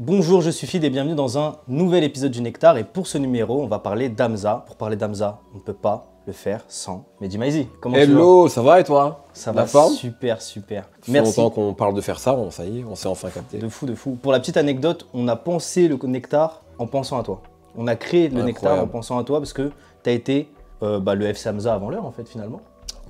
Bonjour, je suis Fid et bienvenue dans un nouvel épisode du Nectar. Et pour ce numéro, on va parler d'Hamza. Pour parler d'Hamza, on ne peut pas le faire sans Mehdi Maizi. Comment tu vas? Hello, ça va et toi? Ça va super. Ça fait longtemps qu'on parle de faire ça, ça y est, on s'est enfin capté. De fou. Pour la petite anecdote, on a pensé le Nectar en pensant à toi. On a créé le Nectar en pensant à toi parce que tu as été le FC Hamza avant l'heure en fait finalement.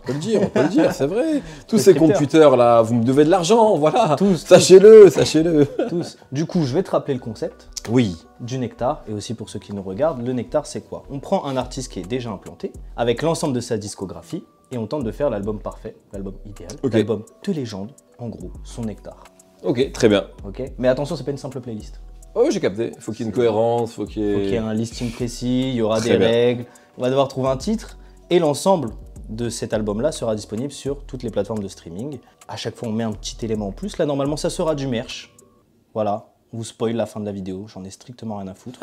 On peut le dire, c'est vrai. Tous ces comptes Twitter là, vous me devez de l'argent, voilà. Sachez-le. Tous. Du coup, je vais te rappeler le concept. Oui. Du Nectar, et aussi pour ceux qui nous regardent, le Nectar c'est quoi? On prend un artiste qui est déjà implanté, avec l'ensemble de sa discographie, et on tente de faire l'album parfait, l'album idéal, l'album de légende, en gros, son Nectar. Ok, très bien. Ok. Mais attention, c'est pas une simple playlist. Oh, j'ai capté. Faut qu'il y ait une cohérence, faut qu'il y ait un listing précis, il y aura des règles, on va devoir trouver un titre, et l'ensemble de cet album-là sera disponible sur toutes les plateformes de streaming. À chaque fois, on met un petit élément en plus. Là, normalement, ça sera du merch. Voilà, on vous spoil la fin de la vidéo, j'en ai strictement rien à foutre.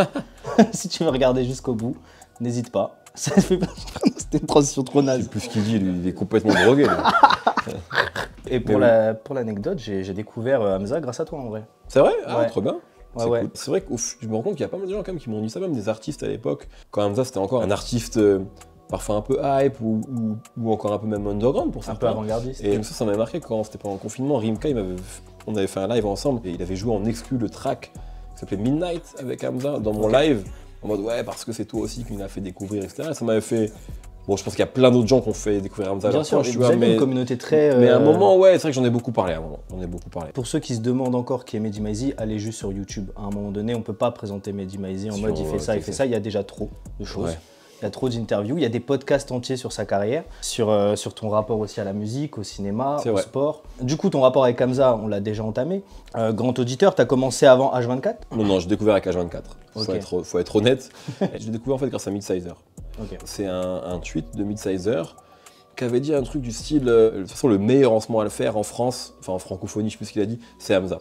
Si tu veux regarder jusqu'au bout, n'hésite pas. Ça fait pas... C'était une transition trop naze. C'est plus ce qu'il dit, lui, il est complètement drogué. Là. Et pour l'anecdote, j'ai découvert Hamza grâce à toi, en vrai. C'est vrai? Ah, trop bien. Ouais. Cool. C'est vrai que je me rends compte qu'il y a pas mal de gens quand même qui m'ont dit ça, même des artistes à l'époque. Quand Hamza, c'était encore un artiste... parfois un peu hype ou encore un peu même underground pour certains. Un peu avant-gardiste. Et ça m'a marqué quand c'était pendant le confinement. Rimka, on avait fait un live ensemble et il avait joué en exclu le track qui s'appelait Midnight avec Hamza dans mon live. En mode ouais, parce que c'est toi aussi qui m'a fait découvrir, etc. Et ça m'avait fait. Bon, je pense qu'il y a plein d'autres gens qui ont fait découvrir Hamza. Bien sûr, vous avez une communauté très. Mais à un moment, ouais, c'est vrai que j'en ai beaucoup parlé. Pour ceux qui se demandent encore qui est Mehdi Maizi, allez juste sur YouTube. À un moment donné, on peut pas présenter Mehdi Maizi en mode il fait ça. Il y a déjà trop de choses. Ouais. Il y a trop d'interviews, il y a des podcasts entiers sur sa carrière, sur ton rapport aussi à la musique, au cinéma, au sport. Du coup, ton rapport avec Hamza, on l'a déjà entamé. Grand auditeur, tu as commencé avant H24? Non, j'ai découvert avec H24. Faut être honnête. J'ai découvert en fait grâce à Midsizer. C'est un tweet de Midsizer qui avait dit un truc du style de toute façon, le meilleur lancement à le faire en France, enfin en francophonie, je sais plus ce qu'il a dit, c'est Hamza.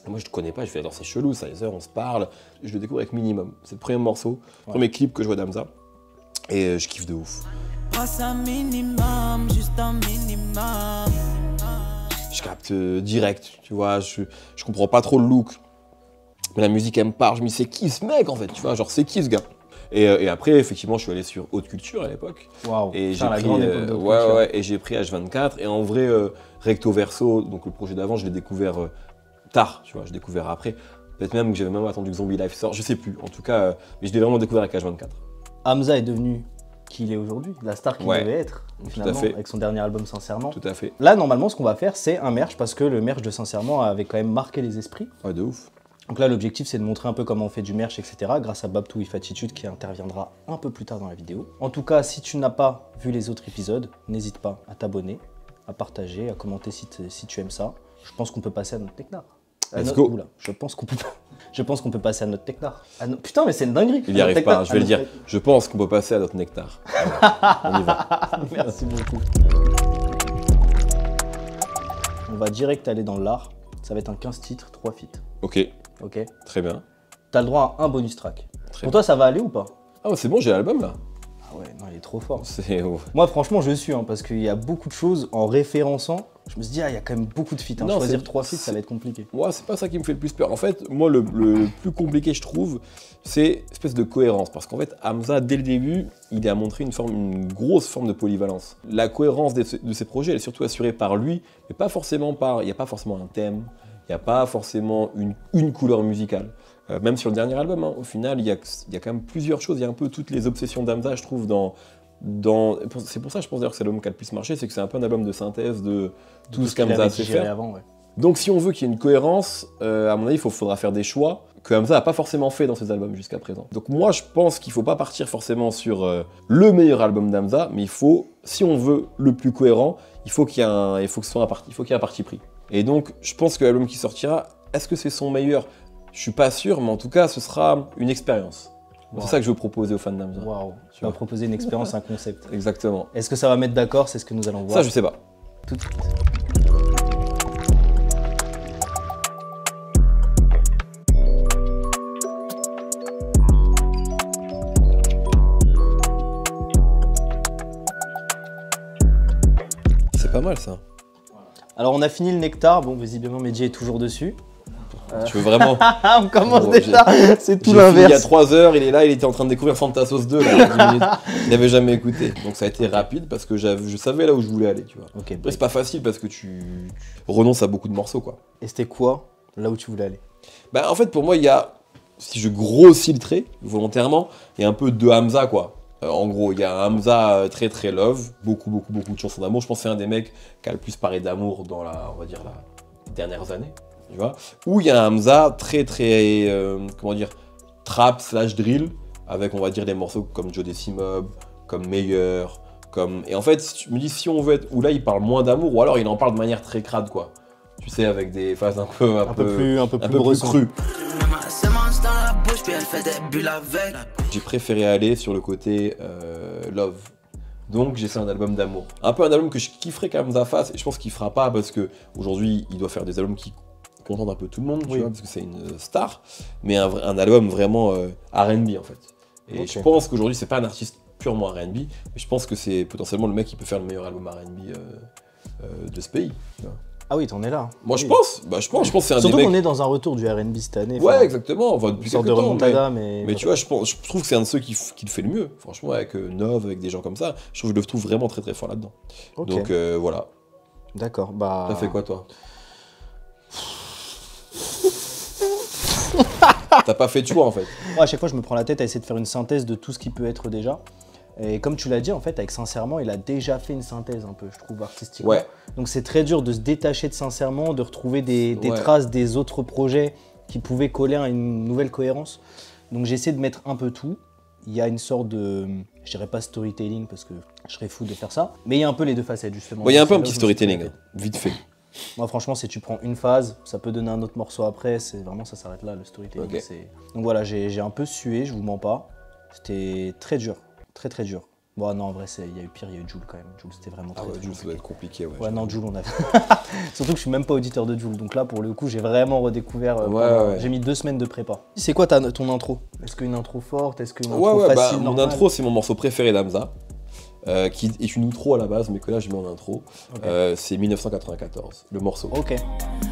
Moi je te connais pas, je fais alors c'est chelou, Sizer, on se parle. Je le découvre avec Minimum. C'est le premier morceau, le premier clip que je vois d'Hamza. Et je kiffe de ouf. Je capte direct, tu vois, je comprends pas trop le look. Mais la musique elle me parle, je me dis c'est qui ce mec en fait, tu vois, genre c'est qui ce gars. Et après effectivement je suis allé sur Haute Culture à l'époque. Waouh. Et j'ai pris et j'ai pris H24 et en vrai Recto Verso, donc le projet d'avant, je l'ai découvert tard, tu vois, je l'ai découvert après. Peut-être même que j'avais même attendu que Zombie Life sorte, je sais plus. En tout cas, mais je l'ai vraiment découvert avec H24. Hamza est devenu qui il est aujourd'hui, la star qu'il devait être, finalement, avec son dernier album Sincèrement. Tout à fait. Là, normalement, ce qu'on va faire, c'est un merch, parce que le merch de Sincèrement avait quand même marqué les esprits. Ouais, de ouf. Donc là, l'objectif, c'est de montrer un peu comment on fait du merch, etc., grâce à Babtou If Attitude, qui interviendra un peu plus tard dans la vidéo. En tout cas, si tu n'as pas vu les autres épisodes, n'hésite pas à t'abonner, à partager, à commenter si tu aimes ça. Je pense qu'on peut passer à notre Nectar. Let's go. Oula, je pense qu'on peut passer à notre Nectar. Putain, mais c'est une dinguerie. Il n'y arrive pas, je vais le dire. Je pense qu'on peut passer à notre Nectar. On y va. Merci beaucoup. On va direct aller dans l'art. Ça va être un 15 titres, 3 feats. Ok. Très bien. T'as le droit à un bonus track. Pour toi, ça va aller ou pas? Ah c'est bon, j'ai l'album là. Ah ouais, non, il est trop fort. Ouf. Moi, franchement, je suis, parce qu'il y a beaucoup de choses en référençant. Je me suis dit, il y a quand même beaucoup de feats. Choisir 3 feats, ça va être compliqué. Moi, c'est pas ça qui me fait le plus peur. En fait, moi, le plus compliqué, je trouve, c'est espèce de cohérence. Parce qu'en fait, Hamza, dès le début, il a montré une grosse forme de polyvalence. La cohérence de ses projets, elle est surtout assurée par lui, mais pas forcément il n'y a pas forcément un thème, il n'y a pas forcément une couleur musicale. Même sur le dernier album, au final, il y a quand même plusieurs choses. Il y a un peu toutes les obsessions d'Hamza, je trouve, c'est pour ça, je pense d'ailleurs que c'est l'album qui a le plus marché, c'est que c'est un peu un album de synthèse de tout ce qu'Hamza a fait faire. Avant, Donc si on veut qu'il y ait une cohérence, à mon avis, il faudra faire des choix que Hamza n'a pas forcément fait dans ses albums jusqu'à présent. Donc moi, je pense qu'il ne faut pas partir forcément sur le meilleur album d'Hamza, mais si on veut le plus cohérent, il faut qu'il y ait un parti pris. Et donc, je pense que l'album qui sortira, est-ce que c'est son meilleur? Je suis pas sûr, mais en tout cas, ce sera une expérience. Wow. C'est ça que je veux proposer aux fans d'Hamza. Waouh, tu vas proposer une expérience, un concept. Exactement. Est-ce que ça va mettre d'accord? C'est ce que nous allons voir. Ça, je sais pas. Tout de suite. C'est pas mal ça. Alors on a fini le Nectar, bon visiblement Mehdi est toujours dessus. Tu veux vraiment? On commence Bon, déjà, c'est tout J'ai fini il y a l'inverse. 3 heures, il est là, il était en train de découvrir Fanta Sauce 2, là, il y a 10 minutes. Il n'avait jamais écouté. Donc ça a été rapide parce que je savais là où je voulais aller, tu vois. Ok, Après, c'est pas facile parce que tu renonces à beaucoup de morceaux, quoi. et c'était quoi là où tu voulais aller? Bah, en fait, pour moi, il y a, si je grossis le trait, volontairement, il y a un peu deux Hamza, quoi. En gros, il y a un Hamza très très love, beaucoup de chansons d'amour. Je pense que c'est un des mecs qui a le plus parlé d'amour dans on va dire, les dernières années, tu vois. Ou il y a un Hamza très comment dire, trap / drill, avec, on va dire, des morceaux comme Joe Decimob, comme Meilleur, comme... Et en fait, je me dis, si on veut être... Ou là, il parle moins d'amour, ou alors il en parle de manière très crade, quoi. Tu sais, avec des phases un peu plus crues. J'ai préféré aller sur le côté love. Donc j'ai fait un album d'amour. Un peu un album que je kifferais qu'Hamza fasse, et je pense qu'il fera pas parce que aujourd'hui il doit faire des albums qui contentent un peu tout le monde, tu vois, parce que c'est une star, mais un album vraiment R&B en fait. Et je pense qu'aujourd'hui c'est pas un artiste purement R&B, mais je pense que c'est potentiellement le mec qui peut faire le meilleur album R&B de ce pays. Tu vois. Ah oui, t'en es là. Moi oui. je pense que c'est un Surtout des mecs... qu'on est dans un retour du R&B cette année. Ouais, exactement, enfin, depuis une sorte quelques de temps, remontada, mais tu vois, je trouve que c'est un de ceux qui le fait le mieux. Franchement, avec Nov, avec des gens comme ça, je le trouve vraiment très très fort là-dedans. Ok. Donc voilà. D'accord, bah... T'as fait quoi toi? T'as pas fait de choix en fait. Moi, à chaque fois, je me prends la tête à essayer de faire une synthèse de tout ce qui peut être déjà. Et comme tu l'as dit, en fait, avec Sincèrement, il a déjà fait une synthèse un peu, je trouve, artistiquement. Ouais. Donc c'est très dur de se détacher de Sincèrement, de retrouver des Ouais. traces des autres projets qui pouvaient coller à une nouvelle cohérence. Donc j'ai essayé de mettre un peu tout. Il y a une sorte de, je dirais pas storytelling parce que je serais fou de faire ça, mais il y a un peu les deux facettes justement. Bon, il y a un peu un C'est là petit où je me suis storytelling, trompé. vite fait. Moi franchement, si tu prends une phase, ça peut donner un autre morceau après, c'est vraiment ça s'arrête là le storytelling. Ok. Donc voilà, j'ai un peu sué, je vous mens pas. C'était très dur, très très dur. Bon non, en vrai, il y a eu pire, il y a eu Jul quand même. Jul, c'était vraiment Ah très, ouais, très Jules, ça doit être compliqué. Ouais, Ouais, non, Jul, on a. Surtout que je suis même pas auditeur de Jul, donc là, pour le coup, j'ai vraiment redécouvert. Ouais. J'ai mis 2 semaines de prépa. C'est quoi ton intro? Est-ce qu'une intro forte? Est-ce qu'une intro Ouais, bah, facile, mon normale? intro, c'est mon morceau préféré d'Hamza, qui est une outro à la base, mais que là, je mets en intro. Ok. C'est 1994, le morceau. Ok.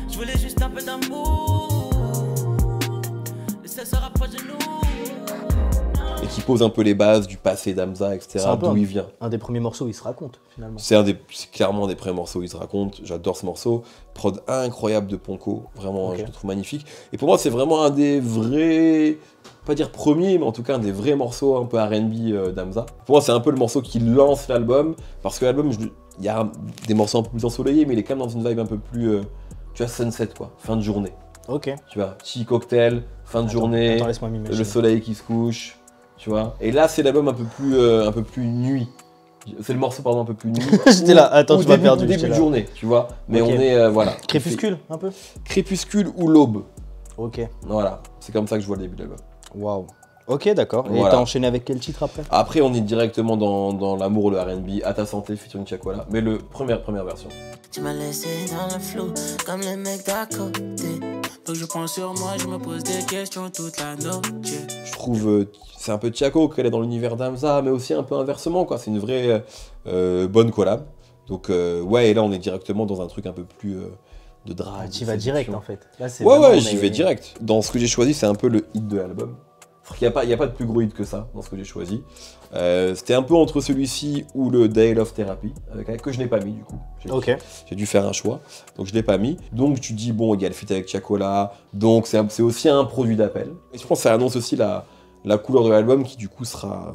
Je voulais juste un peu d'amour. Et ça se rapproche de nous. Et qui pose un peu les bases du passé d'Hamza, etc., C'est un peu d'où il vient. un des premiers morceaux où il se raconte, finalement. C'est clairement un des premiers morceaux où il se raconte. J'adore ce morceau. Prod incroyable de Ponko. Vraiment, Ok. je le trouve magnifique. Et pour moi, c'est vraiment un des vrais, pas dire premier, mais en tout cas un des vrais morceaux un peu R&B d'Hamza. Pour moi, c'est un peu le morceau qui lance l'album. Parce que l'album, il y a des morceaux un peu plus ensoleillés, mais il est quand même dans une vibe un peu plus, tu vois, sunset quoi. Fin de journée. Ok. Tu vois, petit cocktail, fin de journée, Attends, laisse-moi m'imaginer. le soleil qui se couche. Tu vois. Et là, c'est l'album un peu plus nuit. C'est le morceau, pardon, un peu plus nuit. J'étais là, attends, tu m'as perdu. Début j'étais de là. journée, tu vois. Mais Ok. on est, voilà. Crépuscule, un peu? Crépuscule ou l'aube. Ok. Voilà. C'est comme ça que je vois le début de l'album. Waouh. Ok, d'accord. Et Voilà. t'as enchaîné avec quel titre après? Après, on est directement dans l'amour, le R&B, à ta santé, featuring Chakwala. Mais le première version. Tu m'as laissé dans le flou, comme les mecs d'à côté. Donc je prends sur moi, je me pose des questions toute la nuit. Je trouve, c'est un peu Tiako qu'elle est dans l'univers d'Hamza, mais aussi un peu inversement, quoi. C'est une vraie bonne collab. Donc, ouais, et là, on est directement dans un truc un peu plus de drague. Tu vas direct en fait. Là, c'est Ouais, vraiment, j'y vais direct. Dans ce que j'ai choisi, c'est un peu le hit de l'album. Il n'y a pas de plus gros hit que ça dans ce que j'ai choisi. C'était un peu entre celui-ci ou le Day of Therapy, que je n'ai pas mis du coup. Ok. J'ai dû faire un choix, donc je ne l'ai pas mis. Donc tu dis, bon, il y a le feat avec Chakola, donc c'est aussi un produit d'appel. Et je pense que ça annonce aussi la couleur de l'album qui du coup sera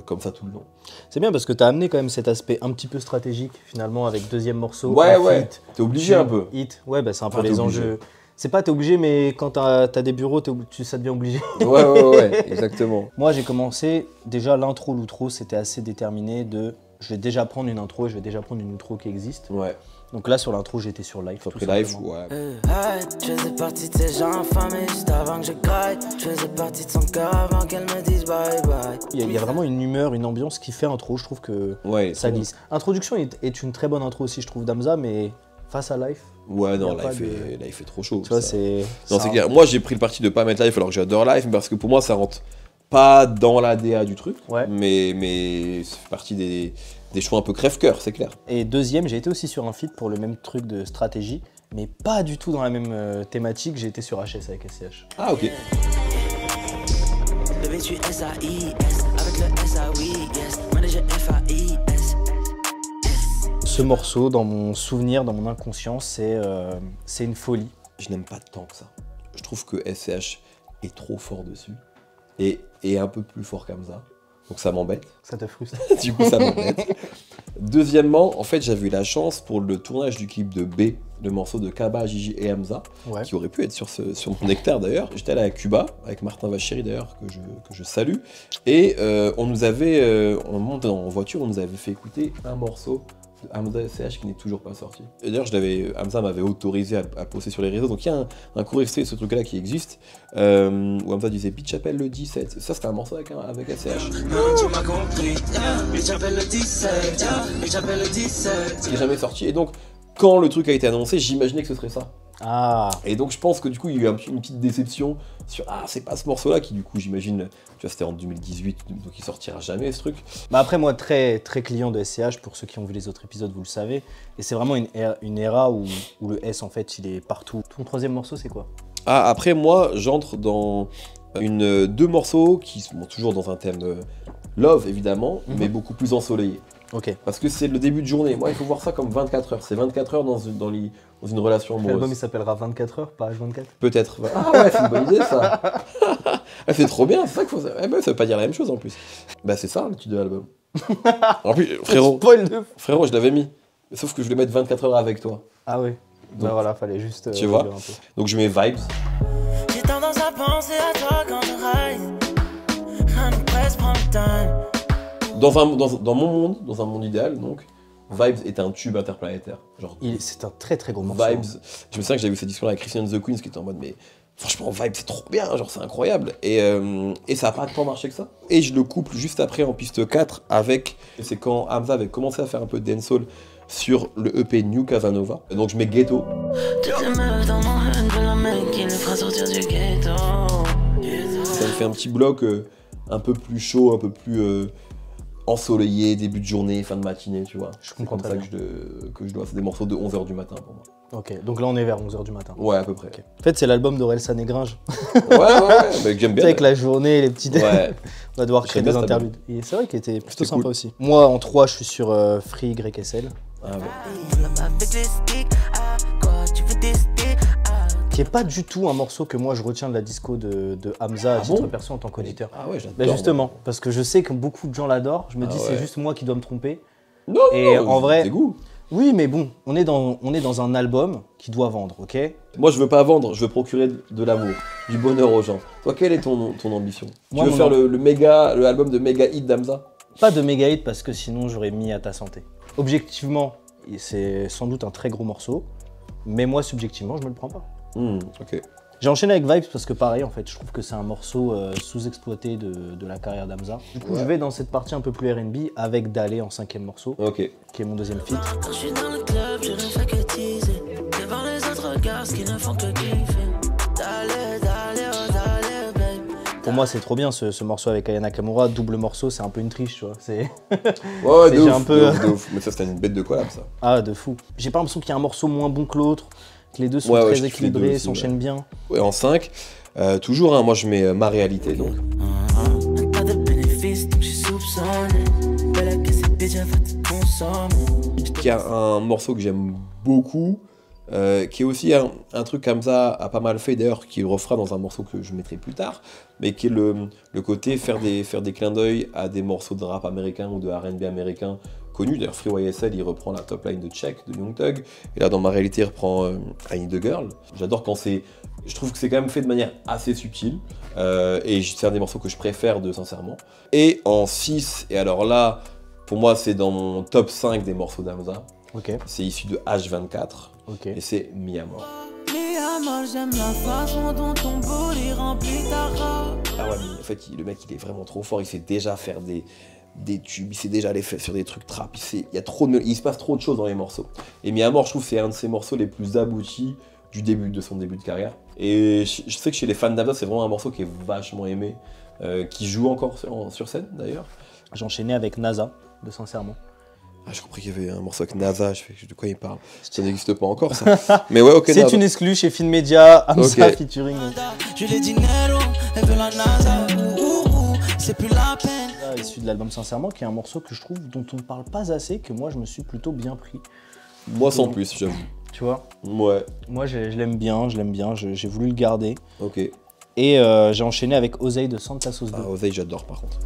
comme ça tout le long. C'est bien parce que t'as amené quand même cet aspect un petit peu stratégique finalement avec deuxième morceau. Ouais, un ouais, feat, t'es obligé un peu. hit. Ouais, bah c'est un peu Enfin, t'es les obligé. enjeux. C'est pas t'es obligé, mais quand t'as des bureaux, ça devient obligé. Ouais, exactement. Moi, j'ai commencé, déjà l'intro, l'outro, c'était assez déterminé de je vais déjà prendre une intro et je vais déjà prendre une outro qui existe. Ouais, Donc là, sur l'intro, j'étais sur live. après tout live, simplement. ouais. Je faisais partie de ces gens infamés juste avant que je graille. Je faisais partie de son cœur avant qu'elle me dise bye bye. Il y a vraiment une humeur, une ambiance qui fait intro. Je trouve que Ouais, ça c'est bon. glisse. Introduction est une très bonne intro aussi, je trouve, d'Hamza, mais face à live, Ouais, non, Y a là, pas il fait trop chaud. tu vois, ça. c'est. Non, ça- c'est clair. Moi, j'ai pris le parti de pas mettre live alors que j'adore live, parce que pour moi, ça rentre pas dans la DA du truc, Ouais. mais ça fait partie des choix un peu crève-cœur, c'est clair. Et deuxième, j'ai été aussi sur un feat pour le même truc de stratégie. mais pas du tout dans la même thématique. J'ai été sur HS avec SCH. Ah, ok. Le B, tu S-A-I-S, avec le S-A-Oui, yes, manager F-A-I-S. Ce morceau, dans mon souvenir, dans mon inconscient, c'est une folie. Je n'aime pas tant que ça. Je trouve que SCH est trop fort dessus et un peu plus fort qu'Hamza. Donc ça m'embête. Ça te frustre? Du coup, ça m'embête. Deuxièmement, en fait, j'avais eu la chance pour le tournage du clip de B, le morceau de Kaba, Gigi et Hamza, Ouais. qui aurait pu être sur mon nectar d'ailleurs. J'étais allé à Cuba, avec Martin Vacheri d'ailleurs, que je salue. Et on monte en voiture, on nous avait fait écouter un morceau de Hamza SCH qui n'est toujours pas sorti. Et d'ailleurs, Hamza m'avait autorisé à poster sur les réseaux. Donc il y a un court extrait de ce truc-là qui existe, où Hamza disait « Bitch appelle le 17 ». Ça, c'était un morceau avec SCH. Tu m'as compris, mais j'appelle le 17, mais j'appelle le 17. Qui n'est jamais sorti. Et donc, quand le truc a été annoncé, j'imaginais que ce serait ça. Ah, Et donc, je pense que du coup, il y a eu une petite déception sur « Ah, c'est pas ce morceau-là » qui, du coup, j'imagine, tu vois, c'était en 2018, donc il sortira jamais, ce truc. bah après moi très client de SCH, pour ceux qui ont vu les autres épisodes vous le savez, et c'est vraiment une era où le S en fait il est partout. Ton troisième morceau c'est quoi? Ah, après, moi, j'entre dans deux morceaux qui sont toujours dans un thème love, évidemment, mais beaucoup plus ensoleillé. Ok. Parce que c'est le début de journée. Moi, il faut voir ça comme 24 heures. C'est 24 heures dans une relation L'album il amoureuse. s'appellera 24 heures, pas H24. Peut-être. Ah ouais, c'est une bonne idée, ça. Ah, c'est trop bien, c'est ça qu'il faut... Eh ben, ça veut pas dire la même chose, en plus. Bah, c'est ça, le titre de l'album. En plus, Spoil de fou. frérot, je l'avais mis. Sauf que je voulais mettre 24 heures avec toi. Ah ouais. Bah Donc, voilà, fallait juste. tu vois. réduire un peu. Donc, je mets Vibes. J'ai tendance à penser à toi quand je ride. Rien ne presse, prends le time. Dans mon monde, dans un monde idéal, donc, Vibes est un tube interplanétaire. Genre, C'est un très gros morceau. Vibes. Je me souviens que j'avais eu cette discussion avec Christian the Queens qui était en mode, mais franchement, Vibes c'est trop bien, genre c'est incroyable. Et ça a pas tant marché que ça. Et je le couple juste après en piste 4 avec. C'est quand Hamza avait commencé à faire un peu de dancehall sur le EP New Casanova. Donc je mets Ghetto. Toutes les meufs dans mon head veulent un mec qui les fera sortir du ghetto. Ça me fait un petit bloc un peu plus chaud, un peu plus ensoleillé, début de journée, fin de matinée, tu vois. Je comprends C'est très comme ça que je dois. C'est des morceaux de 11h du matin pour moi. Ok, donc là on est vers 11h du matin. Ouais, à peu près. Ok. En fait c'est l'album d'Orelsan et Gringe. Ouais, mais j'aime Tu bien. sais, avec la journée, les petits. Ouais. On va devoir créer J'aime des bien cet interludes. Et c'est vrai qu'il était plutôt C'était sympa cool. aussi. Moi en 3 je suis sur Free YSL. Ah, ouais. Avec les sticks, ah, quoi, tu veux des sticks, ah. Qui est pas du tout un morceau que moi je retiens de la disco de Hamza à Ah titre bon perso en tant qu'auditeur. Ah ouais, j'adore. Bah justement, parce que je sais que beaucoup de gens l'adorent, je me dis Ah c'est ouais. juste moi qui dois me tromper. Non, Et non, en vrai- c'est goût. Oui mais bon, on est dans un album qui doit vendre, ok? Moi, je veux pas vendre, je veux procurer de l'amour, du bonheur aux gens. Toi, quelle est ton ambition? Moi, Tu veux mon faire am- l'album de méga hit d'Hamza? Pas de méga hit parce que sinon j'aurais mis à ta santé. Objectivement, c'est sans doute un très gros morceau, mais moi subjectivement je me le prends pas. Ok. J'ai enchaîné avec Vibes parce que pareil en fait, je trouve que c'est un morceau sous-exploité de la carrière d'Hamza. Du coup Ouais. je vais dans cette partie un peu plus R&B avec Dalé en 5e morceau, Ok. qui est mon deuxième feat. Quand je suis dans le club, je ne fais que teaser. Devant les autres regards, ce qui ne font que kiffer. D'aller, oh d'aller, babe. Pour moi c'est trop bien ce morceau avec Aya Nakamura, double morceau, c'est un peu une triche tu vois. C'est Ouais, C'est de j'ai ouf, un peu- de ouf. Mais ça, c'était une bête de collab, ça. ah de fou. J'ai pas l'impression qu'il y a un morceau moins bon que l'autre, que les deux sont Ouais, très je kiffe les deux équilibrés, aussi, s'enchaînent bien. Ouais, en 5. Toujours, hein, moi, je mets Ma Réalité, donc. Pas de bénéfice, donc j'ai soupçonné. Belle que c'est déjà va te consommer. Qui a un morceau que j'aime beaucoup, qui est aussi un truc comme ça, a pas mal fait d'ailleurs, qui refera dans un morceau que je mettrai plus tard, mais qui est le côté faire des clins d'œil à des morceaux de rap américain ou de R&B américain connus. D'ailleurs, Free YSL, il reprend la top line de Check, de Young Thug, et là, dans Ma Réalité, il reprend I Need a Girl. J'adore quand c'est... Je trouve que c'est quand même fait de manière assez subtile, et c'est un des morceaux que je préfère, sincèrement. Et en 6, et alors là, pour moi, c'est dans mon top 5 des morceaux d'Hamza. Ok, C'est issu de H24 ok. et c'est Mi Amor. Mi amor, j'aime la façon dont ton body remplit ta robe. Ah ouais, mais en fait, le mec, il est vraiment trop fort. Il sait déjà faire des tubes, il sait déjà aller faire sur des trucs trap. Il se passe trop de choses dans les morceaux. Et Mi Amor, je trouve, c'est un de ses morceaux les plus aboutis de son début de carrière. Et je sais que chez les fans d'Hamza, c'est vraiment un morceau qui est vachement aimé, qui joue encore sur scène d'ailleurs. J'ai enchaîné avec NASA, de Sincèrement. Ah, j'ai compris qu'il y avait un morceau avec NASA, je fais de quoi il parle. Ça n'existe pas encore ça. Mais ouais, ok. C'est une exclue chez Finmedia, Hamza Ok. featuring. Je l'ai dit Nero, elle veut la NASA. C'est plus la peine. Issu de l'album Sincèrement, qui est un morceau que je trouve dont on ne parle pas assez, que moi je me suis plutôt bien pris. Moi sans plus, j'avoue. Tu vois? Ouais, Moi je l'aime bien, j'ai voulu le garder. ok. Et j'ai enchaîné avec Oseille de Santa Sauce 2. Ah, Oseille, j'adore par contre.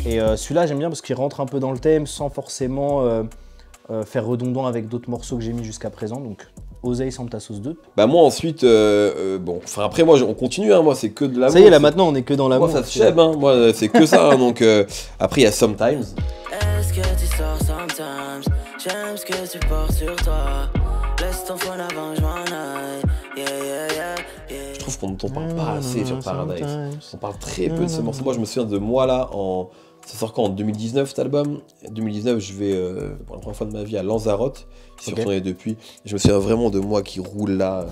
Et celui-là j'aime bien parce qu'il rentre un peu dans le thème sans forcément faire redondant avec d'autres morceaux que j'ai mis jusqu'à présent. Donc Oseille Santa Sauce 2. Bah moi ensuite, bon, enfin après moi on continue, hein, moi c'est que de l'amour. Ça y est, là maintenant on est que dans l'amour. Moi ça se chèbe, hein, moi c'est que ça, hein, donc après il y a Sometimes. Est-ce que tu sors sometimes? J'aime ce que tu portes sur toi. Laisse ton phone avant que je m'en aille. Yeah, yeah, yeah, yeah. Je trouve qu'on n'entend pas assez sur Paradise. On parle très peu de ce morceau. Moi je me souviens de moi là, ça sort quand en 2019 cet album. En 2019 je vais pour la première fois de ma vie à Lanzarote. Je suis retourné depuis. Je me souviens vraiment de moi qui roule là.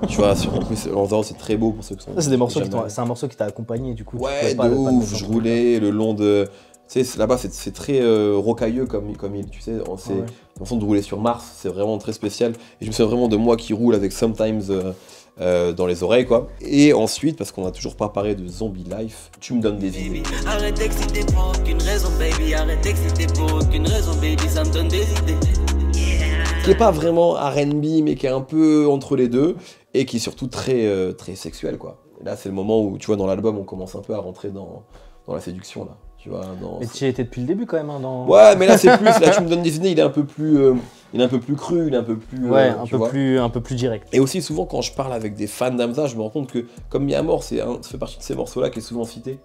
Tu vois, en plus Lanzarote c'est très beau pour ceux qui sont. Ça c'est des morceaux c'est un morceau qui t'a accompagné du coup. Ouais, de ouf. Je roulais le long de. Tu sais, là-bas c'est très rocailleux comme île, tu sais. C'est une façon de rouler sur Mars, c'est vraiment très spécial. Et je me souviens vraiment de moi qui roule avec Sometimes dans les oreilles, quoi. Et ensuite, parce qu'on n'a toujours pas parlé de Zombie Life, tu me donnes des idées. Arrête d'exciter pour aucune raison, baby. Arrête d'exciter pour aucune raison, baby. Ça me donne des idées. Qui est pas vraiment R&B, mais qui est un peu entre les deux, et qui est surtout très, très sexuel, quoi. Et là, c'est le moment où, tu vois, dans l'album, on commence un peu à rentrer dans la séduction, là. Tu vois, Mais tu y étais depuis le début quand même, hein, dans... Ouais, mais là c'est plus, là tu me donnes des idées, il est un peu plus cru, il est un peu plus... Ouais, un peu plus direct. Et aussi souvent quand je parle avec des fans d'Hamza, je me rends compte que comme Mi Amor, ça fait partie de ces morceaux-là qui est souvent cité.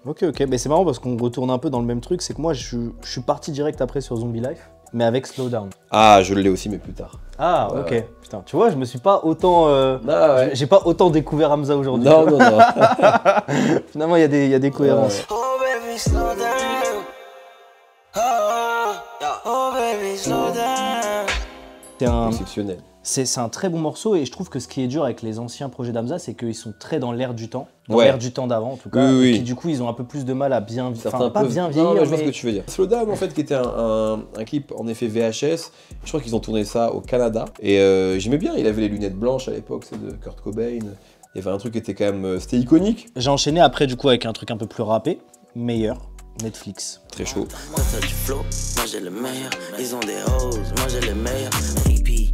Ok, mais c'est marrant parce qu'on retourne un peu dans le même truc, c'est que moi je suis parti direct après sur Zombie Life, mais avec Slow Down. Ah, je l'ai aussi, mais plus tard. Ah, Ouais, ok. ouais. Putain, tu vois, je me suis pas autant... Ah ouais. J'ai pas autant découvert Hamza aujourd'hui. Non. Finalement, il y a des cohérences. Oh, baby, slow down. Oh, baby, slow down. Exceptionnel. C'est un très bon morceau et je trouve que ce qui est dur avec les anciens projets d'Hamza, c'est qu'ils sont très dans l'air du temps, l'air du temps d'avant en tout cas, Oui. et qui du coup ils ont un peu plus de mal à bien, Certains pas peuvent- bien Non, vieillir, mais je vois mais- ce que tu veux dire. Slow Down, en fait, qui était un clip en effet VHS. Je crois qu'ils ont tourné ça au Canada. Et j'aimais bien, il avait les lunettes blanches à l'époque, c'est de Kurt Cobain. Il y avait un truc qui était quand même... C'était iconique. J'ai enchaîné après du coup avec un truc un peu plus rappé, meilleur, Netflix. Très chaud. Moi, t'as du flow, moi j'ai le meilleur. Ils ont des hoes, moi j'ai les meilleurs. VP.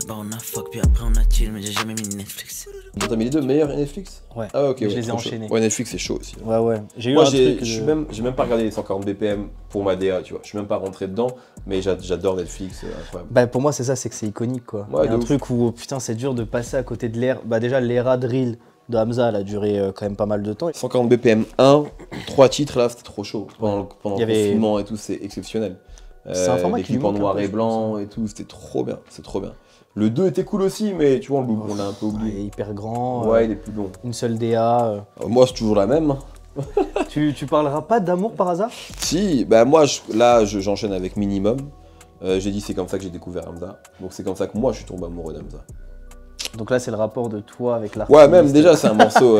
D'abord on a fuck, puis après on a chill, mais j'ai jamais mis Netflix. T'as mis les deux meilleurs et Netflix? Ouais, Ah ok, je ouais, les ai trop chaud. enchaînés. Ouais, Netflix c'est chaud aussi. Ouais. J'ai eu Moi un truc... j'ai même pas regardé les 140 BPM pour ma DA, tu vois. Je suis même pas rentré dedans, mais j'adore Netflix, incroyable. Bah pour moi c'est ça, c'est que c'est iconique quoi. Ouais, Il y a un de ouf. truc où putain c'est dur de passer à côté de l'ère... Bah déjà l'era drill de Hamza, elle a duré quand même pas mal de temps. 140 BPM 1, 3 titres là, c'était trop chaud. Pendant Il y le avait- confinement et tout, c'est exceptionnel. C'est un format les qui lui clips en manque un noir peu, et je blanc et tout, c'était trop bien, c'est trop bien. Le 2 était cool aussi, mais tu vois, on l'a un peu Il est oublié. hyper grand, Ouais, il est plus long. une seule DA. Moi, c'est toujours la même. Tu parleras pas d'amour par hasard? Si, bah moi, j'enchaîne avec Minimum. J'ai dit c'est comme ça que j'ai découvert Hamza. Donc c'est comme ça que moi, je suis tombé amoureux d'Hamza. Donc là c'est le rapport de toi avec l'artiste. Ouais, même déjà, c'est un morceau...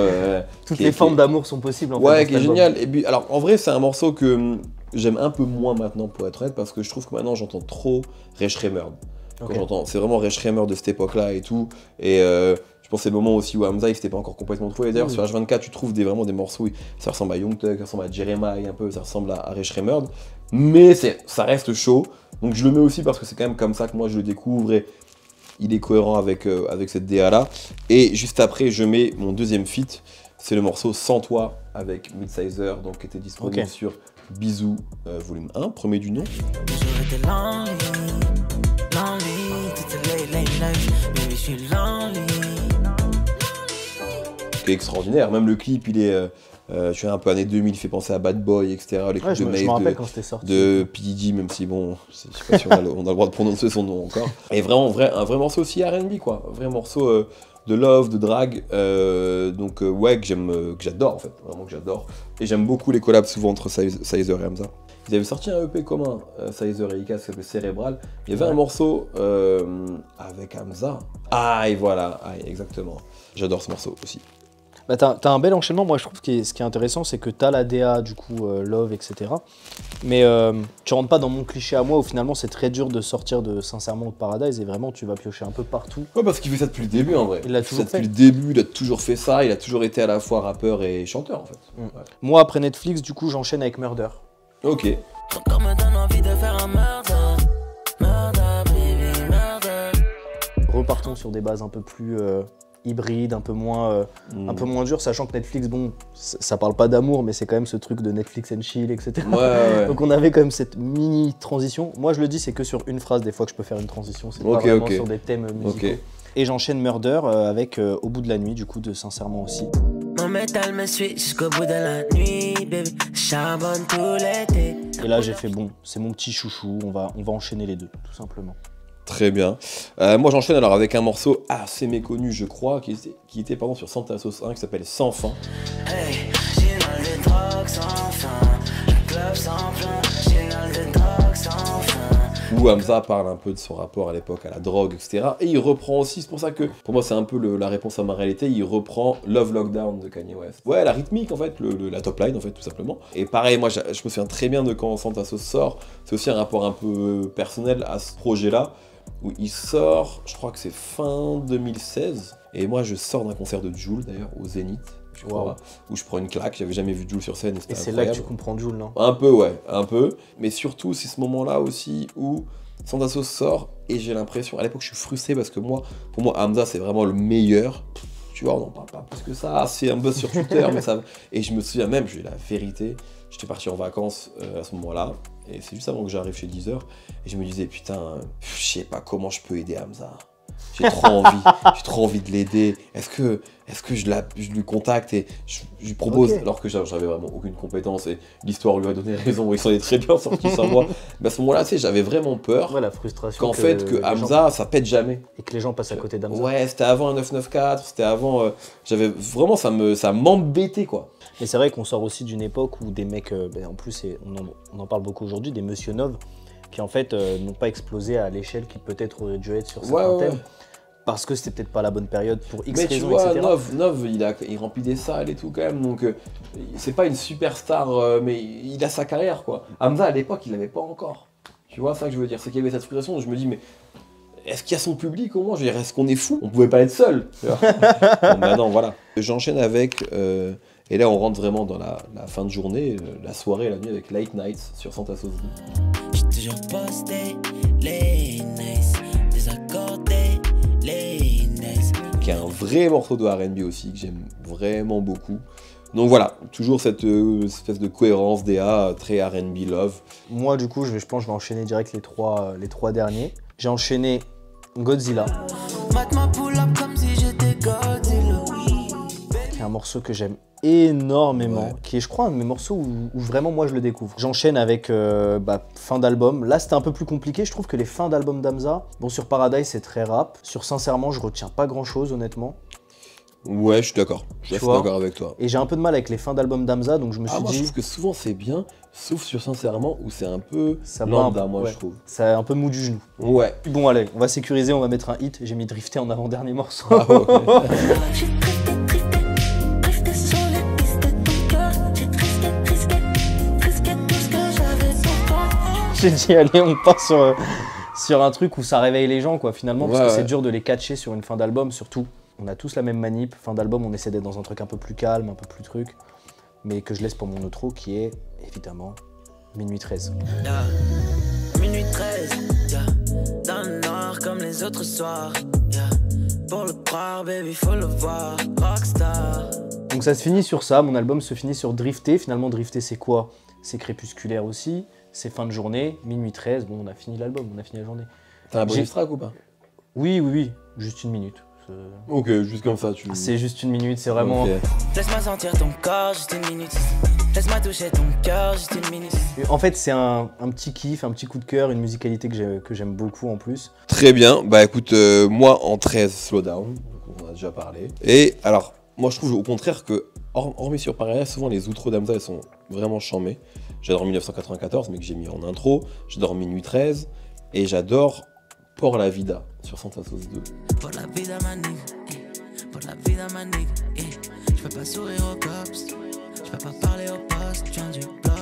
Toutes qui les est- formes d'amour sont possibles en fait. Ouais, dans qui est cet album. génial. Et puis, alors, en vrai, c'est un morceau que j'aime un peu moins maintenant, pour être honnête, parce que je trouve que maintenant, j'entends trop Resh Remerd. Quand Ok. j'entends, c'est vraiment Resh Remerd de cette époque-là et tout. Et je pense que c'est le moment aussi où Hamza, il s'était pas encore complètement trouvé. D'ailleurs, Oui. sur H24, tu trouves vraiment des morceaux où ça ressemble à Young Thug, ça ressemble à Jeremiah un peu, ça ressemble à Resh Remerd. Mais ça reste chaud. Donc, je le mets aussi parce que c'est quand même comme ça que moi, je le découvre et il est cohérent avec cette DA-là. Et juste après, je mets mon deuxième feat. C'est le morceau Sans Toi avec Midsizer, donc qui était disponible Ok. sur Bisous volume 1, premier du nom. J'aurais été lonely, toute late life, baby, je suis lonely. Qui est extraordinaire. Même le clip, il est, je suis un peu années 2000, il fait penser à Bad Boy, etc. Les clips Ouais, je de me Maze, rappelle quand c'était sorti. de P. Diddy, même si bon, je sais pas si on a le droit de prononcer son nom encore. Et vraiment, un vrai morceau aussi R&B, quoi. Un vrai morceau de love, de drague. Donc ouais, que j'adore en fait, vraiment que j'adore. Et j'aime beaucoup les collabs souvent entre Sizer et Hamza. Ils avaient sorti un EP commun, Sizer et Ika, qui s'appelait Cérébral. Il y avait un morceau avec Hamza. Ah, et voilà, exactement. J'adore ce morceau aussi. Bah, t'as un bel enchaînement. Moi, je trouve que ce qui est intéressant, c'est que t'as la DA, du coup, Love, etc. Mais tu rentres pas dans mon cliché à moi où finalement c'est très dur de sortir de Sincèrement ou de Paradise et vraiment tu vas piocher un peu partout. Ouais, parce qu'il fait ça depuis le début en vrai. Il l'a toujours fait. Depuis le début, il a toujours fait ça, il a toujours été à la fois rappeur et chanteur en fait. Ouais. Moi, après Netflix, du coup, j'enchaîne avec Murder. Ok. Ton corps me donne envie de faire un murder. Murder, baby, murder. Repartons sur des bases un peu plus hybrides, un peu moins dures, sachant que Netflix, bon, ça parle pas d'amour, mais c'est quand même ce truc de Netflix and chill, etc. Ouais. Donc on avait quand même cette mini transition. Moi, je le dis, c'est que sur une phrase, des fois que je peux faire une transition, c'est pas vraiment sur des thèmes musicaux. Et j'enchaîne Murder avec Au bout de la nuit, du coup, de Sincèrement aussi. Mon métal me suit jusqu'au bout de la nuit, baby. Charbonne tout l'été. Et là, j'ai fait bon, c'est mon petit chouchou, on va enchaîner les deux, tout simplement. Très bien. Moi j'enchaîne alors avec un morceau assez méconnu je crois, qui était sur Santa Sauce 1, qui s'appelle Sans fin. Hey, j'ai mal des drogues sans fin. Le club sans plein, j'ai mal des drogues sans fin. Où Hamza parle un peu de son rapport à l'époque à la drogue, etc. Et il reprend aussi, c'est pour ça que pour moi c'est un peu la réponse à ma réalité, il reprend Love Lockdown de Kanye West. Ouais, la rythmique en fait, la top line en fait tout simplement. Et pareil, moi je me souviens très bien de quand Santa Sauce sort, c'est aussi un rapport un peu personnel à ce projet-là, où il sort, je crois que c'est fin 2016, et moi je sors d'un concert de Jul d'ailleurs, au Zénith, je crois, où je prends une claque, j'avais jamais vu Jul sur scène, et c'est là que tu comprends Jul, non? Un peu, ouais, un peu, mais surtout c'est ce moment-là aussi où Santa Sauce sort, et j'ai l'impression, à l'époque je suis frustré parce que pour moi Hamza c'est vraiment le meilleur, tu vois, on n'en parle pas plus que ça, c'est un buzz sur Twitter, mais ça... Et je me souviens même, j'ai la vérité, j'étais parti en vacances à ce moment-là, et c'est juste avant que j'arrive chez Deezer, et je me disais, putain, je sais pas comment je peux aider Hamza. J'ai trop envie de l'aider. Est-ce que je lui contacte et je lui propose, alors que j'avais vraiment aucune compétence et l'histoire lui a donné raison, il s'en est très bien sorti sans moi. Mais à ce moment-là, tu sais, j'avais vraiment peur la frustration qu'en fait, que Hamza, ça pète jamais. Et que les gens passent à côté d'Hamza. Ouais, c'était avant un 994, c'était avant... j'avais vraiment, ça m'embêtait, quoi. Et c'est vrai qu'on sort aussi d'une époque où des mecs, en plus, on en parle beaucoup aujourd'hui, des Monsieur Nov, qui en fait n'ont pas explosé à l'échelle qui peut-être aurait dû être sur certains thèmes. Parce que c'était peut-être pas la bonne période pour X raisons, mais tu vois, etc. Nov, il remplit des salles et tout quand même, donc c'est pas une superstar, mais il a sa carrière, quoi. Hamza, à l'époque, il l'avait pas encore. Tu vois, ça que je veux dire, c'est qu'il y avait cette frustration, je me dis, mais est-ce qu'il y a son public au moins? Je veux dire, est-ce qu'on est fou? On pouvait pas être seul. Bon, bah non, voilà. J'enchaîne avec, et là on rentre vraiment dans la fin de journée, la soirée, la nuit, avec Late Nights sur Santa Sauce 2. J'ai toujours posté les nice, désaccordé. Qui est un vrai morceau de R&B aussi, que j'aime vraiment beaucoup. Donc voilà, toujours cette espèce de cohérence DA, très R&B love. Moi du coup, je pense que je vais enchaîner direct les trois derniers. J'ai enchaîné Godzilla, qui est un morceau que j'aime énormément, qui est je crois un de mes morceaux où vraiment moi je le découvre. J'enchaîne avec fin d'album. Là c'était un peu plus compliqué, je trouve que les fins d'album d'Hamza, bon sur Paradise c'est très rap, sur Sincèrement je retiens pas grand chose honnêtement. Ouais, je suis d'accord, je suis d'accord avec toi. Et j'ai un peu de mal avec les fins d'album d'Hamza, donc je me suis moi, dit... je trouve que souvent c'est bien, sauf sur Sincèrement où c'est un peu lambda, moi je trouve. C'est un peu mou du genou. Ouais. Bon allez, on va sécuriser, on va mettre un hit. J'ai mis Drifter en avant-dernier morceau. Ah, okay. J'ai dit allez, on part sur un truc où ça réveille les gens quoi finalement, parce que c'est dur de les catcher sur une fin d'album, surtout. On a tous la même manip, fin d'album on essaie d'être dans un truc un peu plus calme, un peu plus truc, mais que je laisse pour mon outro qui est évidemment Minuit 13. Minuit 13, dans le noir comme les autres soirs. Pour le croire, baby, faut le voir, rockstar. Donc ça se finit sur ça, mon album se finit sur Drifter. Finalement Drifter c'est quoi? C'est crépusculaire aussi, c'est fin de journée, minuit 13, bon on a fini l'album, on a fini la journée. T'as un bonus track ou pas? Oui, juste une minute. Ok, juste comme ça tu... C'est juste une minute, c'est vraiment... Okay. Laisse-moi sentir ton corps, juste une minute. Laisse-moi toucher ton cœur, juste une minute. En fait c'est un petit kiff, un petit coup de cœur, une musicalité que j'aime beaucoup en plus. Très bien, bah écoute, moi en 13, Slowdown, on en a déjà parlé. Et alors, moi je trouve au contraire que, hormis sur Paradise, souvent les outros d'Hamza elles sont vraiment charmées. J'adore 1994, mais que j'ai mis en intro, j'adore Minuit 13, et j'adore Por la Vida sur Santa Sauce 2. Por la vida, ma nigga, por la vida, ma nigga, Je peux pas sourire aux cops, je peux pas parler au poste, je viens du bloc.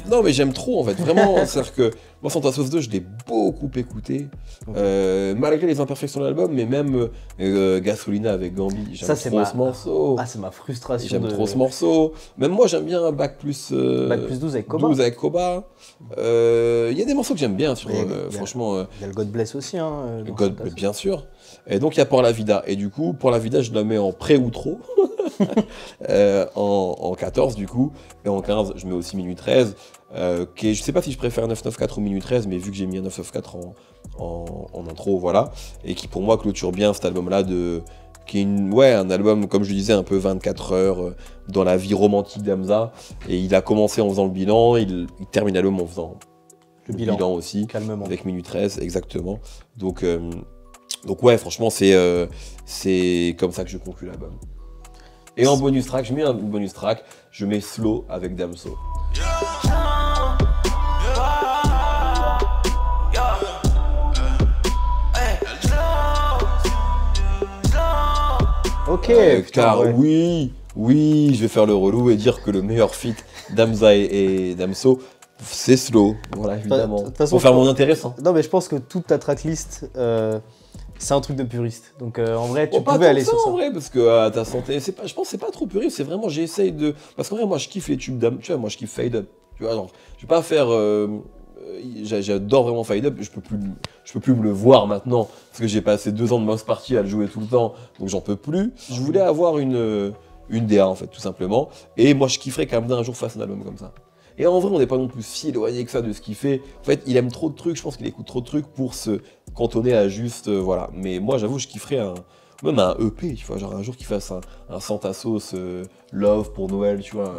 Non mais j'aime trop en fait, vraiment, c'est-à-dire que moi Santa Sauce 2 je l'ai beaucoup écouté, malgré les imperfections de l'album, mais même Gasolina avec Gambi, j'aime trop ce morceau. Ah c'est ma frustration. J'aime trop ce morceau, même moi j'aime bien Bac plus 12 avec Koba. 12 avec Koba. Il y a des morceaux que j'aime bien, sur, franchement. Il y a le God Bless aussi, hein. God Bless, bien sûr. Et donc il y a Pour la Vida, et du coup Pour la Vida je la mets en pré-outro, en 14 du coup, et en 15 je mets aussi Minuit 13. Je sais pas si je préfère 994 ou Minuit 13, mais vu que j'ai mis un 994 en intro, voilà, et qui pour moi clôture bien cet album-là, qui est un album, comme je le disais, un peu 24 heures dans la vie romantique d'Hamza, et il a commencé en faisant le bilan, il termine l'album en faisant le bilan aussi, calmement. Avec Minuit 13, exactement. Donc ouais, franchement, c'est comme ça que je conclue l'album. Et en bonus track, je mets un bonus track, je mets Slow avec Damso. Ok. Car oui, je vais faire le relou et dire que le meilleur feat d'Hamza et Damso, c'est Slow. Voilà, évidemment. Pour faire mon intéressant. Non, mais je pense que toute ta tracklist, c'est un truc de puriste. Donc en vrai, tu pouvais aller sur ça. En vrai, parce que ta santé, je pense que c'est pas trop puriste, c'est vraiment, j'essaye de. Parce qu'en vrai, moi je kiffe les tubes d'Hamza, tu vois, moi je kiffe Fade Up. Tu vois, genre, je vais pas faire. J'adore vraiment Fade Up, je peux plus me le voir maintenant, parce que j'ai passé 2 ans de mouse party à le jouer tout le temps, donc j'en peux plus. Je voulais avoir une DA en fait, tout simplement, et moi je kifferais qu'Hamza un jour fasse un album comme ça. Et en vrai, on n'est pas non plus si éloigné que ça de ce qu'il fait. En fait, il aime trop de trucs, je pense qu'il écoute trop de trucs pour se cantonner à juste, voilà. Mais moi, j'avoue, je kifferais même un EP, tu vois, genre un jour qu'il fasse un Santa Sauce Love pour Noël, tu vois,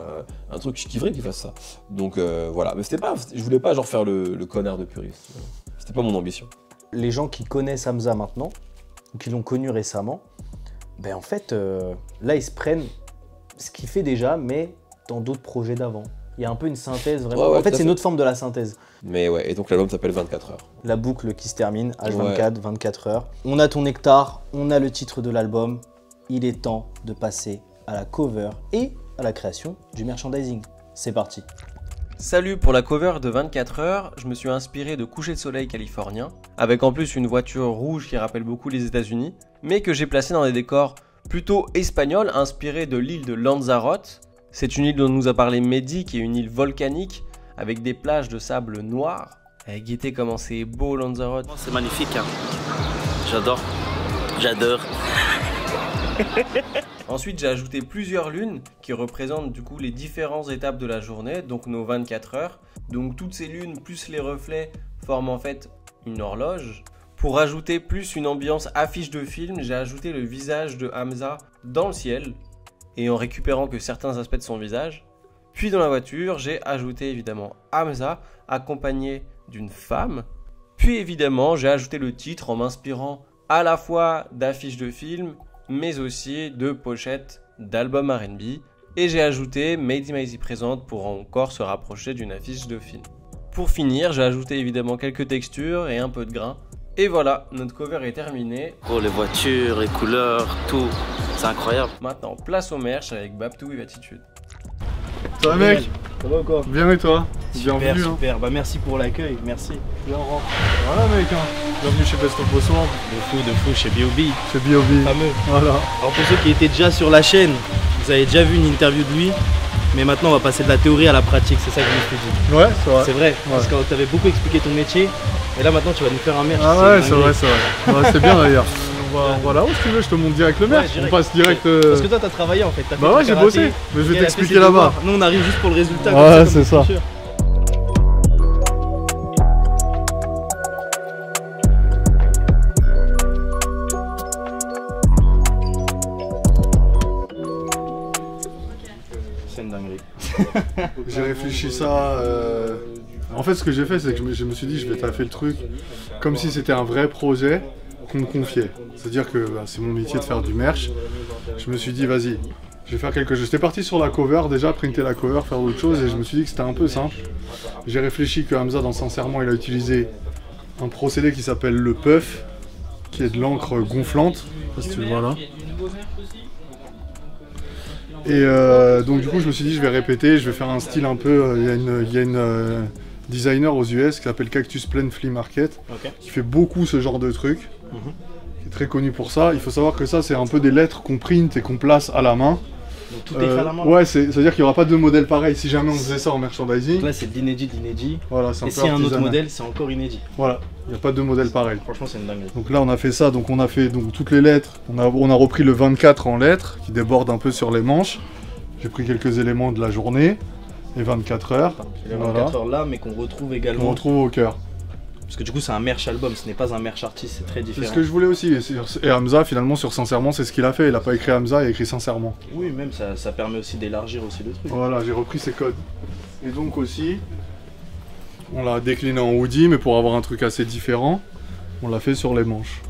un truc, je kifferais qu'il fasse ça. Donc voilà, mais je voulais pas genre faire le connard de puriste. C'était pas mon ambition. Les gens qui connaissent Hamza maintenant, ou qui l'ont connu récemment, ben en fait, là, ils se prennent ce qu'il fait déjà, mais dans d'autres projets d'avant. Il y a un peu une synthèse, vraiment. Ouais, en fait, c'est une autre forme de la synthèse. Mais ouais, et donc l'album s'appelle 24 heures. La boucle qui se termine, H24, 24 heures. On a ton nectar, on a le titre de l'album. Il est temps de passer à la cover et à la création du merchandising. C'est parti. Salut, pour la cover de 24 heures, je me suis inspiré de Coucher de soleil californien, avec en plus une voiture rouge qui rappelle beaucoup les États-Unis, mais que j'ai placé dans des décors plutôt espagnols, inspirés de l'île de Lanzarote. C'est une île dont nous a parlé Mehdi, qui est une île volcanique avec des plages de sable noir. Guettez comment c'est beau Lanzarote. C'est magnifique, hein. J'adore. Ensuite, j'ai ajouté plusieurs lunes qui représentent du coup les différentes étapes de la journée, donc nos 24 heures. Donc toutes ces lunes plus les reflets forment en fait une horloge. Pour ajouter plus une ambiance affiche de film, j'ai ajouté le visage de Hamza dans le ciel, et en récupérant que certains aspects de son visage. Puis dans la voiture, j'ai ajouté évidemment Hamza, accompagné d'une femme. Puis évidemment, j'ai ajouté le titre en m'inspirant à la fois d'affiches de films, mais aussi de pochettes d'albums R&B. Et j'ai ajouté Made in Maizy présente pour encore se rapprocher d'une affiche de film. Pour finir, j'ai ajouté évidemment quelques textures et un peu de grain. Et voilà, notre cover est terminée. Oh, les voitures, les couleurs, tout. C'est incroyable. Maintenant, place au merch avec Babtou et Attitude. Ça va mec? Ça va ou quoi? Bien et toi? Super, bienvenue. super. Hein. Bah merci pour l'accueil, merci. Viens, on rentre. Voilà mec, hein. Bienvenue chez Best of Bossoir. De fou, chez B.O.B. Chez B.O.B. Fameux. Voilà. Alors pour ceux qui étaient déjà sur la chaîne, vous avez déjà vu une interview de lui. Mais maintenant on va passer de la théorie à la pratique, c'est ça que je me suis dit. Ouais, c'est vrai. C'est vrai, parce que tu avais beaucoup expliqué ton métier. Et là maintenant tu vas nous faire un merch. Ah ouais, c'est vrai, c'est vrai. Ouais, c'est bien d'ailleurs. On va là-haut si tu veux, je te montre direct le merch. Ouais, on passe direct. Parce que toi t'as travaillé en fait. As fait bah ouais, j'ai bossé. Mais je vais t'expliquer là-bas. Nous on arrive juste pour le résultat. Ouais, c'est ça. C'est une dinguerie. J'ai réfléchi ça. En fait, ce que j'ai fait, c'est que je me suis dit, je vais taffer le truc comme si c'était un vrai projet qu'on me confiait. C'est-à-dire que bah, c'est mon métier de faire du merch. Je me suis dit, vas-y, je vais faire quelque chose. J'étais parti sur la cover, déjà, printer la cover, faire autre chose, et je me suis dit que c'était un peu simple. J'ai réfléchi que Hamza, dans Sincèrement, il a utilisé un procédé qui s'appelle le puff, qui est de l'encre gonflante. Je sais pas si tu le vois là. Et donc du coup, je me suis dit, je vais répéter, je vais faire un style un peu... Il y a une designer aux US qui s'appelle Cactus Plain Flea Market, qui fait beaucoup ce genre de trucs, qui est très connu pour ça. Il faut savoir que ça, c'est un peu des lettres qu'on print et qu'on place à la main. Donc tout est fait à la main. Ouais, c'est-à-dire qu'il n'y aura pas de modèle pareil si jamais on faisait ça en merchandising. Donc là, c'est de l'inédit d'inédit. Voilà, c'est un et peu s'il y a un autre artisanal. modèle, c'est encore inédit. Voilà, il n'y a pas de modèle pareil. Franchement, c'est une dinguerie. Donc là, on a fait ça, donc on a fait donc, toutes les lettres. On a repris le 24 en lettres, qui déborde un peu sur les manches. J'ai pris quelques éléments de la journée, et 24 heures. Il y a 24 heures là, mais qu'on retrouve également. On retrouve au cœur. Parce que du coup, c'est un merch album, ce n'est pas un merch artiste, c'est très C'est différent. ce que je voulais aussi. Et Hamza, finalement, sur Sincèrement, c'est ce qu'il a fait. Il n'a pas écrit Hamza, il a écrit Sincèrement. Oui, même ça permet aussi d'élargir aussi le truc. Voilà, j'ai repris ses codes. Et donc aussi, on l'a décliné en hoodie, mais pour avoir un truc assez différent, on l'a fait sur les manches.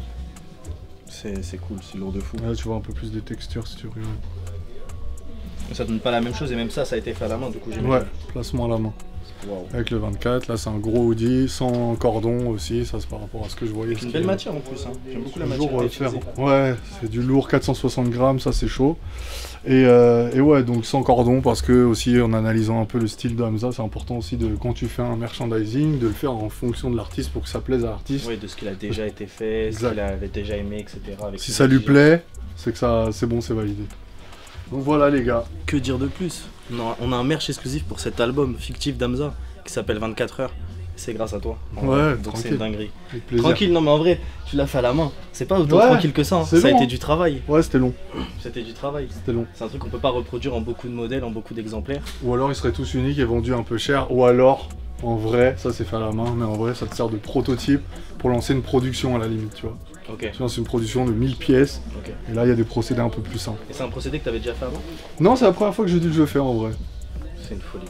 C'est cool, c'est lourd de fou. Là, tu vois un peu plus de texture si tu veux. Ça donne pas la même chose et même ça a été fait à la main, du coup j'ai Ouais, placement à la main. Wow. Avec le 24, là c'est un gros hoodie, sans cordon aussi, ça c'est par rapport à ce que je voyais. C'est une belle matière en plus, hein. J'aime beaucoup la matière. Ouais, c'est du lourd, 460 grammes, ça c'est chaud. Et ouais, donc sans cordon, parce que aussi en analysant un peu le style de Hamza, c'est important aussi de, quand tu fais un merchandising, de le faire en fonction de l'artiste pour que ça plaise à l'artiste. Oui, de ce qu'il a déjà été fait, ce qu'il avait déjà aimé, etc. Avec si ça lui plaît, c'est que ça, c'est bon, c'est validé. Donc voilà les gars. Que dire de plus? On a un merch exclusif pour cet album fictif d'Hamza qui s'appelle 24 heures. C'est grâce à toi. Ouais, donc c'est une dinguerie. Avec plaisir. Tranquille, non mais en vrai, tu l'as fait à la main. C'est pas autant tranquille que ça. Hein. Ça a été du travail. Ouais, c'était long. C'était du travail. C'était long. C'est un truc qu'on peut pas reproduire en beaucoup de modèles, en beaucoup d'exemplaires. Ou alors ils seraient tous uniques et vendus un peu cher. Ou alors, en vrai, ça c'est fait à la main, mais en vrai ça te sert de prototype pour lancer une production à la limite, tu vois. Ok. Tu lances une production de 1000 pièces, et là il y a des procédés un peu plus simples. Et c'est un procédé que tu avais déjà fait avant? Non, c'est la première fois que je dis que je le fais en vrai. C'est une folie.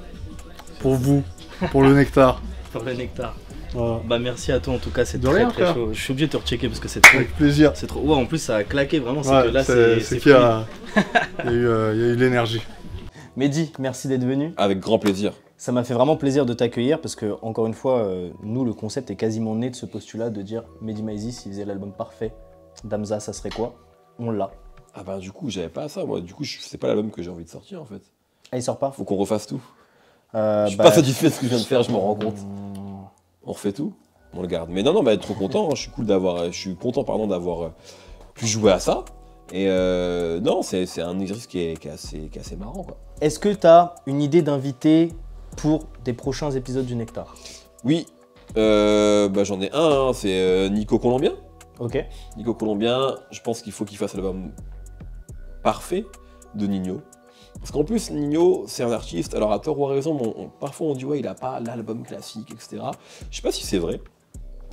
Pour vous, pour le nectar. Pour le nectar. Voilà. Bah merci à toi en tout cas, c'est De très rien, très frère. chaud. Je suis obligé de te rechecker parce que c'est trop. Avec plaisir. C'est trop. Ouais, en plus ça a claqué vraiment, c'est Ouais, que là c'est qu'il y a eu l'énergie. Mehdi, merci d'être venu. Avec grand plaisir. Ça m'a fait vraiment plaisir de t'accueillir parce que, encore une fois, nous, le concept est quasiment né de ce postulat de dire Mehdi Maizy, s'il faisait l'album parfait d'Hamza, ça serait quoi? On l'a. Ah bah du coup, j'avais pas ça, moi. Du coup, c'est pas l'album que j'ai envie de sortir, en fait. Ah, il sort pas? Faut qu'on refasse tout. Je suis pas satisfait de ce que je viens de faire, je m'en rends compte. On refait tout, on le garde. Mais non, bah être trop content, hein. Je suis content d'avoir pu jouer à ça. Et non, c'est un exercice qui est assez marrant, quoi. Est-ce que tu as une idée d'invité pour des prochains épisodes du Nectar? Oui, bah j'en ai un, hein, c'est Nico Colombien. Ok. Nico Colombien, je pense qu'il faut qu'il fasse l'album parfait de Nino. Parce qu'en plus, Nino, c'est un artiste, alors à tort ou à raison, parfois on dit ouais, il a pas l'album classique, etc. Je sais pas si c'est vrai.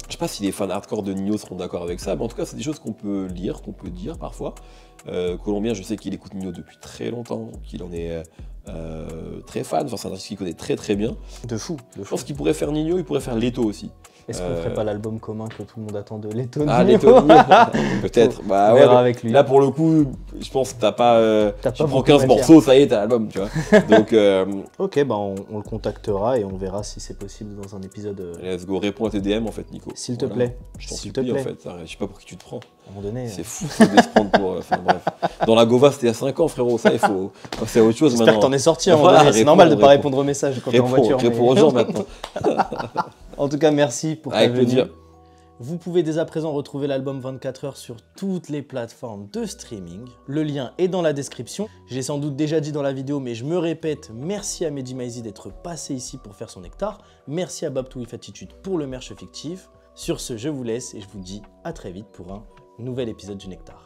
Je sais pas si les fans hardcore de Nino seront d'accord avec ça, mais en tout cas, c'est des choses qu'on peut lire, qu'on peut dire parfois. Colombien, je sais qu'il écoute Nino depuis très longtemps, qu'il en est très fan, enfin, c'est un artiste qu'il connaît très très bien. De fou. Je pense qu'il pourrait faire Nino, il pourrait faire Leto aussi. Est-ce qu'on ferait pas l'album commun que tout le monde attend de Leto? Ah, Leto, peut-être. Bah, on verra avec lui. Là, pour le coup, je pense que t'as pas. Tu prends 15 beaucoup à morceaux, ça y est, t'as l'album, tu vois. Donc, ok, bah on le contactera et on verra si c'est possible dans un épisode. let's go, réponds à tes DM en fait, Nico. S'il te plaît. Je t'en S'il te supplie en plaît. fait. Je sais pas pour qui tu te prends. À un moment donné. C'est fou de se prendre pour. Enfin bref. Dans la Gova, c'était il y a 5 ans, frérot. Ça, il faut. C'est autre chose J'espère maintenant. que t'en es sorti. Hein, Voilà, c'est normal de pas répondre aux messages quand t'es en voiture. Réponds aux gens maintenant. En tout cas, merci pour ta Avec venue. plaisir. Vous pouvez dès à présent retrouver l'album 24 heures sur toutes les plateformes de streaming. Le lien est dans la description. Je l'ai sans doute déjà dit dans la vidéo, mais je me répète, merci à Mehdi Maizy d'être passé ici pour faire son nectar. Merci à Babtou If Attitude pour le merch fictif. Sur ce, je vous laisse et je vous dis à très vite pour un nouvel épisode du Nectar.